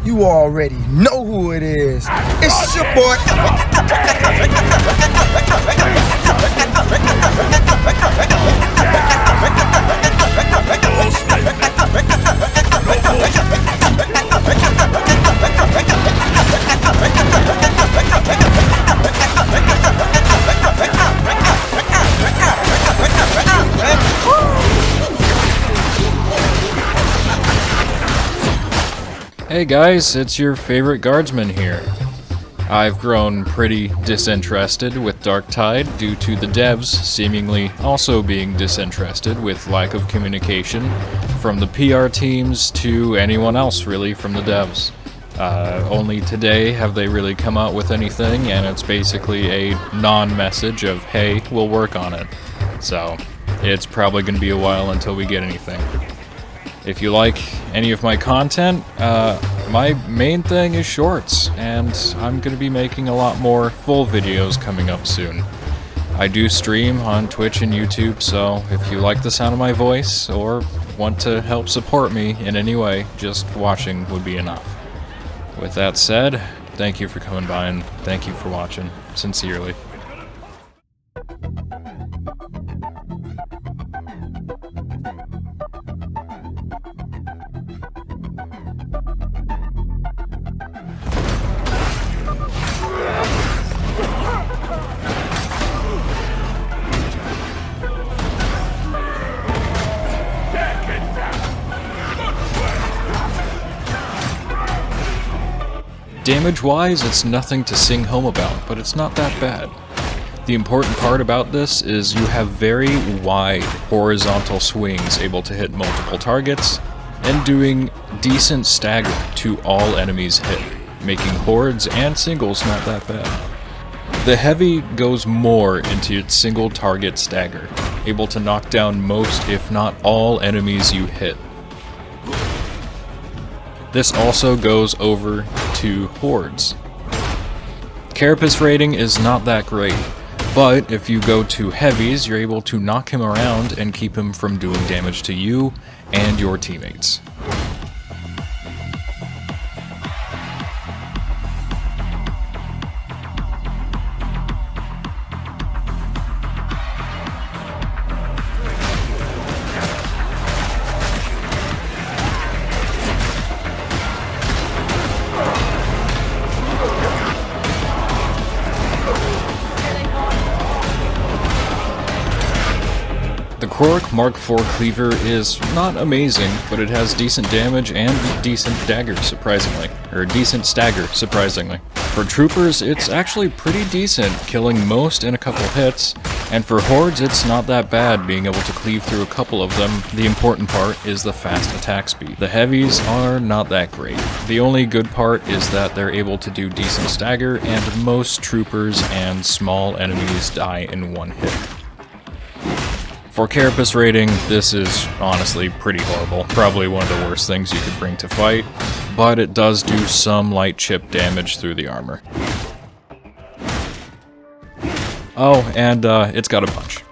You already know who it is. It's your boy. Hey guys, it's your favorite guardsman here. I've grown pretty disinterested with Darktide due to the devs seemingly also being disinterested with lack of communication from the PR teams to anyone else really from the devs. Only today have they really come out with anything, and it's basically a non-message of, hey, we'll work on it. So, it's probably going to be a while until we get anything. If you like any of my content, my main thing is shorts, and I'm going to be making a lot more full videos coming up soon. I do stream on Twitch and YouTube, so if you like the sound of my voice, or want to help support me in any way, just watching would be enough. With that said, thank you for coming by, and thank you for watching. Sincerely. Damage-wise, it's nothing to sing home about, but it's not that bad. The important part about this is you have very wide horizontal swings able to hit multiple targets, and doing decent stagger to all enemies hit, making hordes and singles not that bad. The heavy goes more into its single target stagger, able to knock down most if not all enemies you hit. This also goes over to hordes. Carapace rating is not that great, but if you go to heavies, you're able to knock him around and keep him from doing damage to you and your teammates. The Krourk Mk IV Cleaver is not amazing, but it has decent damage and decent stagger, surprisingly. For troopers, it's actually pretty decent, killing most in a couple hits, and for hordes, it's not that bad, being able to cleave through a couple of them. The important part is the fast attack speed. The heavies are not that great. The only good part is that they're able to do decent stagger, and most troopers and small enemies die in one hit. For carapace rating, this is honestly pretty horrible. Probably one of the worst things you could bring to fight, but it does do some light chip damage through the armor. Oh, and it's got a punch.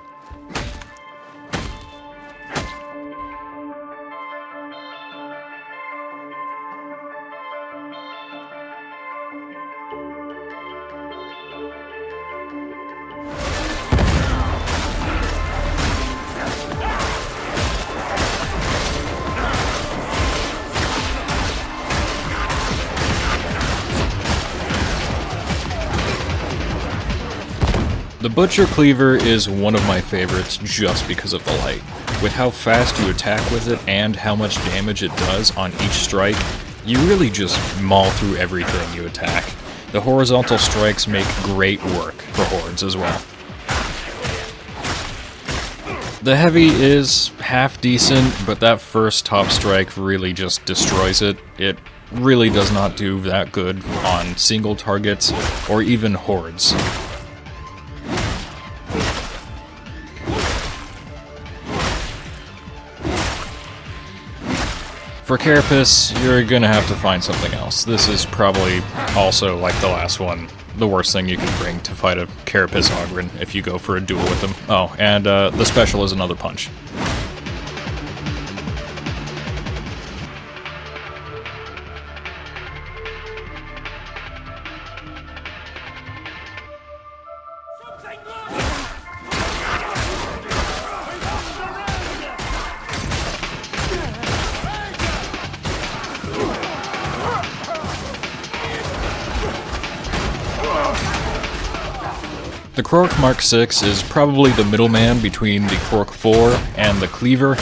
The Butcher Cleaver is one of my favorites just because of the light. With how fast you attack with it and how much damage it does on each strike, you really just maul through everything you attack. The horizontal strikes make great work for hordes as well. The heavy is half decent, but that first top strike really just destroys it. It really does not do that good on single targets or even hordes. For carapace, you're gonna have to find something else. This is probably also, like the last one, the worst thing you can bring to fight a carapace Ogryn if you go for a duel with them. Oh, and the special is another punch. The Krourk Mk VI is probably the middleman between the Krourk IV and the Cleaver.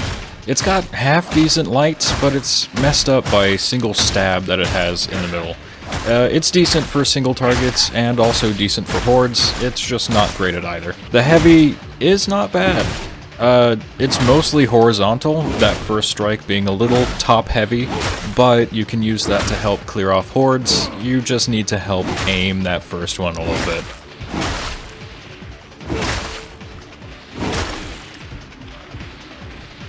It's got half-decent lights, but it's messed up by a single stab that it has in the middle. It's decent for single targets, and also decent for hordes. It's just not great at either. The Heavy is not bad. It's mostly horizontal, that first strike being a little top-heavy, but you can use that to help clear off hordes. You just need to help aim that first one a little bit.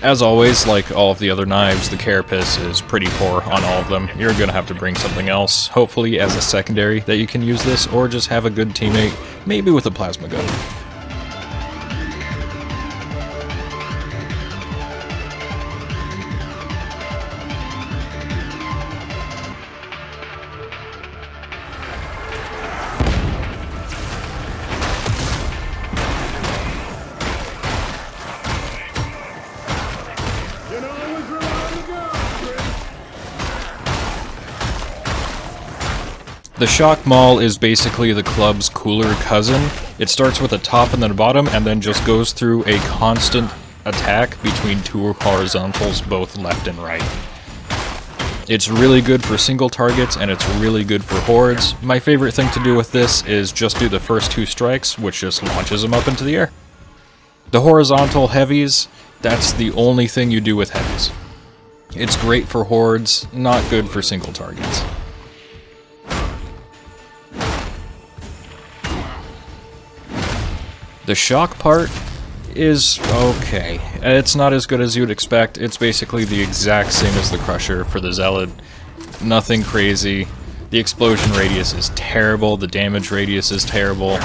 As always, like all of the other knives, the carapace is pretty poor on all of them. You're gonna have to bring something else, hopefully as a secondary that you can use this, or just have a good teammate, maybe with a plasma gun. The Shock Maul is basically the club's cooler cousin. It starts with a top and then a bottom, and then just goes through a constant attack between two horizontals, both left and right. It's really good for single targets, and it's really good for hordes. My favorite thing to do with this is just do the first two strikes, which just launches them up into the air. The horizontal heavies, that's the only thing you do with heavies. It's great for hordes, not good for single targets. The shock part is okay. It's not as good as you'd expect. It's basically the exact same as the Crusher for the Zealot. Nothing crazy. The explosion radius is terrible, the damage radius is terrible,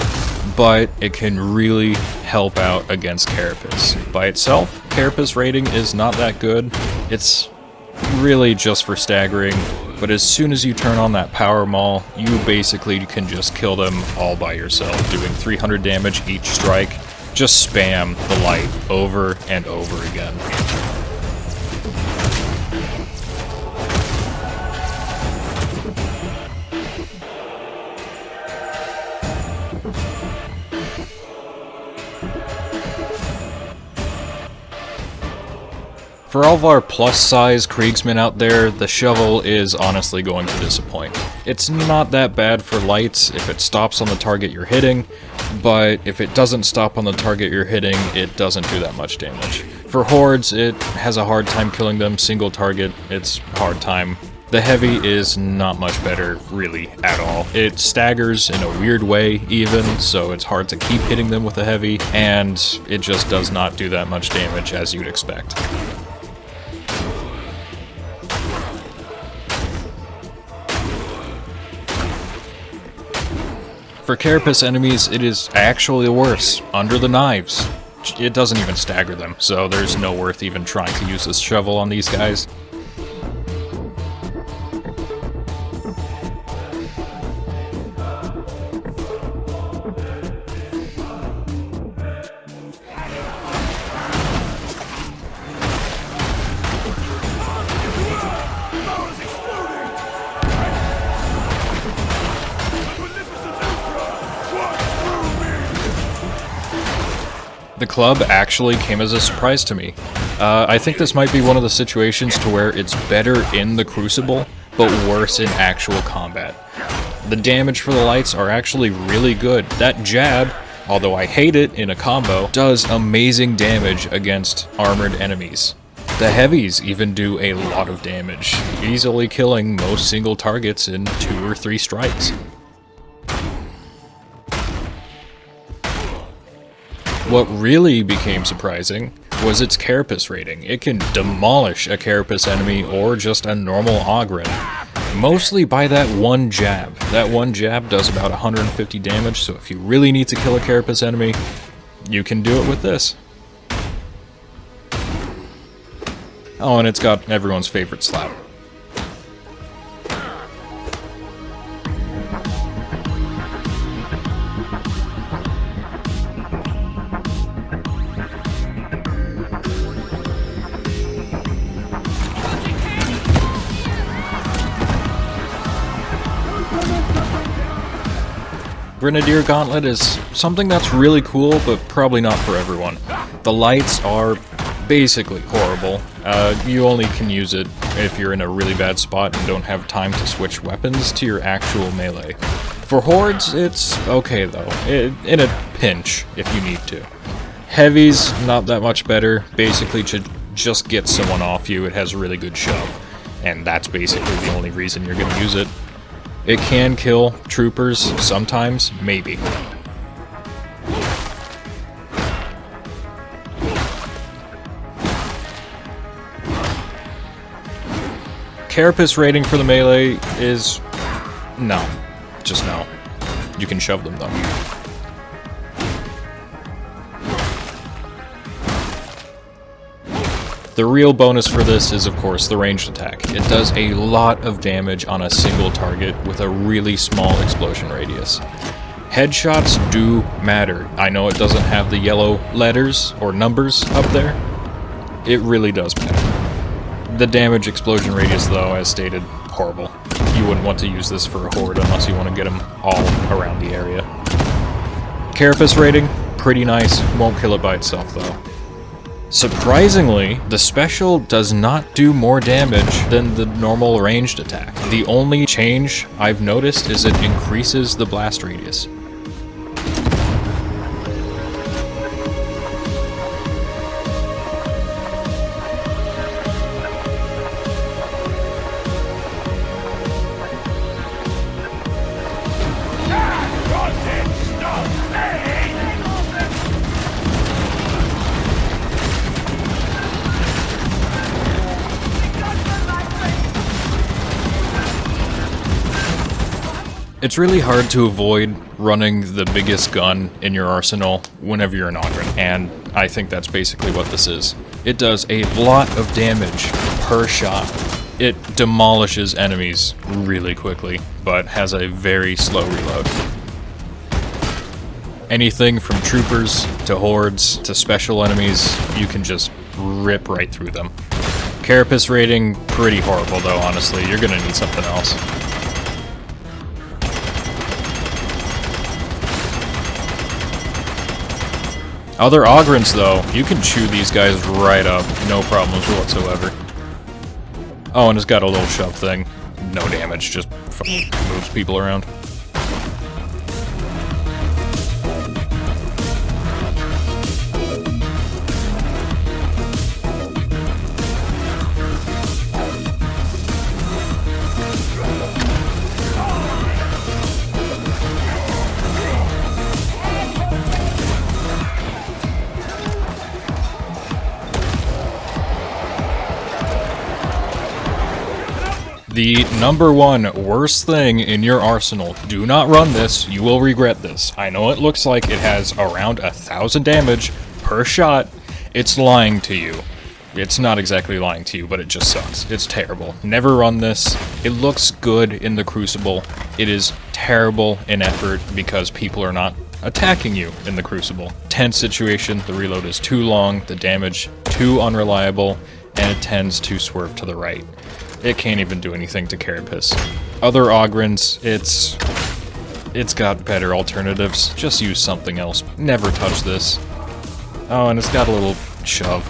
but it can really help out against carapace. By itself, carapace rating is not that good. It's really just for staggering, but as soon as you turn on that power maul, you basically can just kill them all by yourself, doing 300 damage each strike. Just spam the light over and over again. For all of our plus-size Kriegsmen out there, the shovel is honestly going to disappoint. It's not that bad for lights if it stops on the target you're hitting, but if it doesn't stop on the target you're hitting, it doesn't do that much damage. For hordes, it has a hard time killing them. Single target, it's hard time. The heavy is not much better, really, at all. It staggers in a weird way, even, so it's hard to keep hitting them with a heavy, and it just does not do that much damage as you'd expect. For carapace enemies, it is actually worse. Under the knives. It doesn't even stagger them, so there's no worth even trying to use this shovel on these guys. The club actually came as a surprise to me. I think this might be one of the situations to where it's better in the Crucible, but worse in actual combat. The damage for the lights are actually really good. That jab, although I hate it in a combo, does amazing damage against armored enemies. The heavies even do a lot of damage, easily killing most single targets in 2 or 3 strikes. What really became surprising was its carapace rating. It can demolish a carapace enemy or just a normal Ogryn, mostly by that one jab. That one jab does about 150 damage, so if you really need to kill a carapace enemy, you can do it with this. Oh, and it's got everyone's favorite slab. Grenadier Gauntlet is something that's really cool, but probably not for everyone. The lights are basically horrible. You only can use it if you're in a really bad spot and don't have time to switch weapons to your actual melee. For hordes, it's okay though, in a pinch if you need to. Heavy's not that much better, basically to just get someone off you, it has a really good shove. And that's basically the only reason you're gonna use it. It can kill troopers sometimes, maybe. Carapace rating for the melee is no. Just no. You can shove them though. The real bonus for this is, of course, the ranged attack. It does a lot of damage on a single target with a really small explosion radius. Headshots do matter. I know it doesn't have the yellow letters or numbers up there. It really does matter. The damage explosion radius, though, as stated, horrible. You wouldn't want to use this for a horde unless you want to get them all around the area. Carapace rating, pretty nice. Won't kill it by itself, though. Surprisingly, the special does not do more damage than the normal ranged attack. The only change I've noticed is it increases the blast radius. It's really hard to avoid running the biggest gun in your arsenal whenever you're an Ogryn, and I think that's basically what this is. It does a lot of damage per shot. It demolishes enemies really quickly, but has a very slow reload. Anything from troopers to hordes to special enemies, you can just rip right through them. Carapace rating, pretty horrible though, honestly. You're gonna need something else. Other Ogryns, though, you can chew these guys right up, no problems whatsoever. Oh, and it's got a little shove thing. No damage, just moves people around. The number one worst thing in your arsenal, do not run this, you will regret this. I know it looks like it has around 1,000 damage per shot, it's lying to you. It's not exactly lying to you, but it just sucks. It's terrible. Never run this. It looks good in the Crucible. It is terrible in effort because people are not attacking you in the Crucible. Tense situation, the reload is too long, the damage too unreliable, and it tends to swerve to the right. It can't even do anything to Carapace. Other Ogryns, it's got better alternatives. Just use something else. Never touch this. Oh, and it's got a little shove.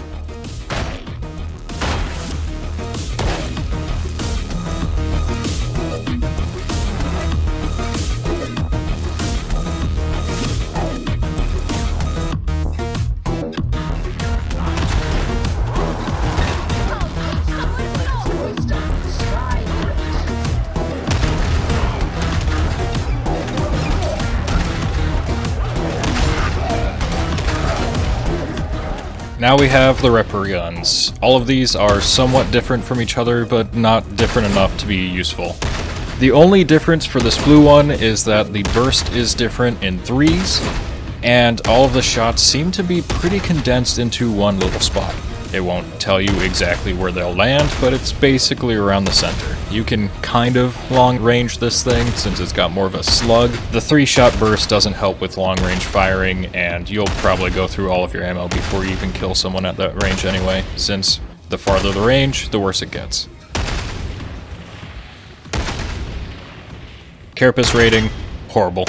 Now we have the Ripper guns. All of these are somewhat different from each other, but not different enough to be useful. The only difference for this blue one is that the burst is different in threes, and all of the shots seem to be pretty condensed into one little spot. It won't tell you exactly where they'll land, but it's basically around the center. You can kind of long range this thing since it's got more of a slug. The 3-shot burst doesn't help with long range firing, and you'll probably go through all of your ammo before you even kill someone at that range anyway, since the farther the range, the worse it gets. Carapace rating, horrible.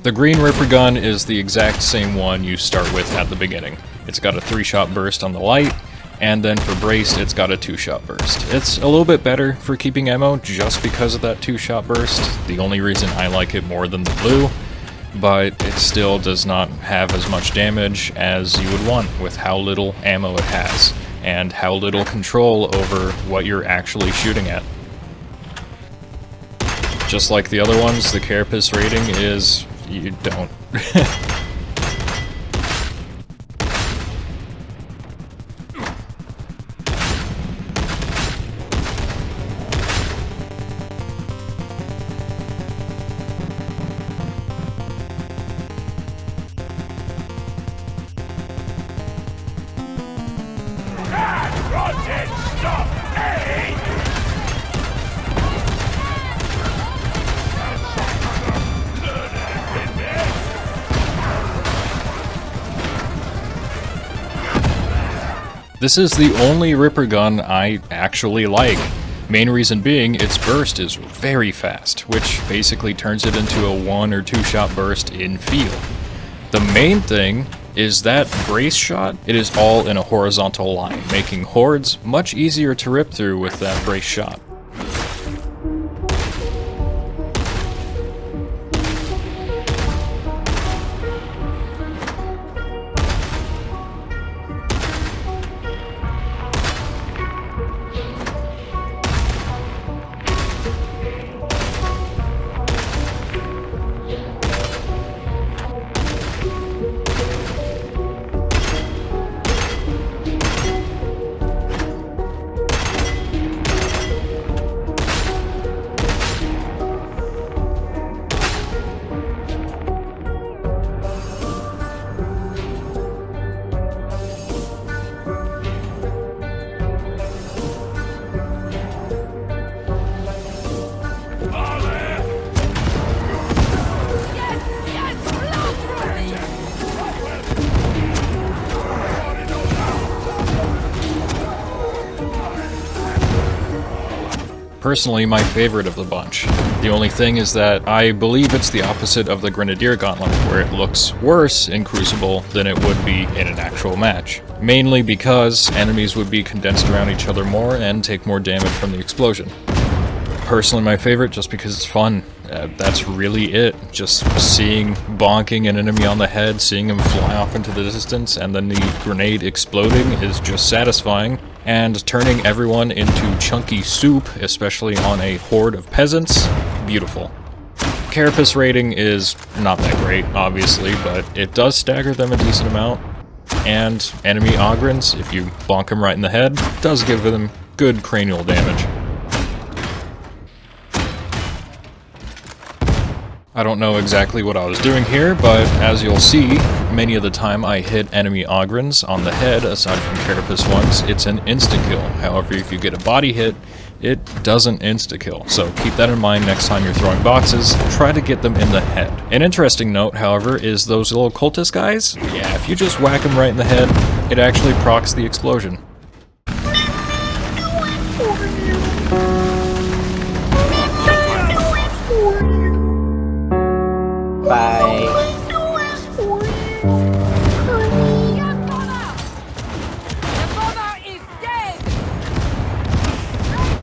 The green Ripper gun is the exact same one you start with at the beginning. It's got a 3-shot burst on the light, and then for braced, it's got a 2-shot burst. It's a little bit better for keeping ammo just because of that 2-shot burst. The only reason I like it more than the blue, but it still does not have as much damage as you would want with how little ammo it has, and how little control over what you're actually shooting at. Just like the other ones, the carapace rating is... you don't. This is the only Ripper gun I actually like. Main reason being, its burst is very fast, which basically turns it into a 1 or 2-shot burst in field. The main thing is that brace shot, it is all in a horizontal line, making hordes much easier to rip through with that brace shot. Personally, my favorite of the bunch. The only thing is that I believe it's the opposite of the Grenadier Gauntlet, where it looks worse in Crucible than it would be in an actual match. Mainly because enemies would be condensed around each other more and take more damage from the explosion. Personally, my favorite just because it's fun. That's really it. Just seeing bonking an enemy on the head, seeing him fly off into the distance, and then the grenade exploding is just satisfying. And turning everyone into chunky soup, especially on a horde of peasants, beautiful. Carapace rating is not that great, obviously, but it does stagger them a decent amount. And enemy Ogryns, if you bonk them right in the head, does give them good cranial damage. I don't know exactly what I was doing here, but as you'll see, many of the time I hit enemy Ogryns on the head, aside from carapace ones, it's an insta-kill. However, if you get a body hit, it doesn't insta-kill. So keep that in mind next time you're throwing boxes, try to get them in the head. An interesting note, however, is those little cultist guys. Yeah, if you just whack them right in the head, it actually procs the explosion. Bye.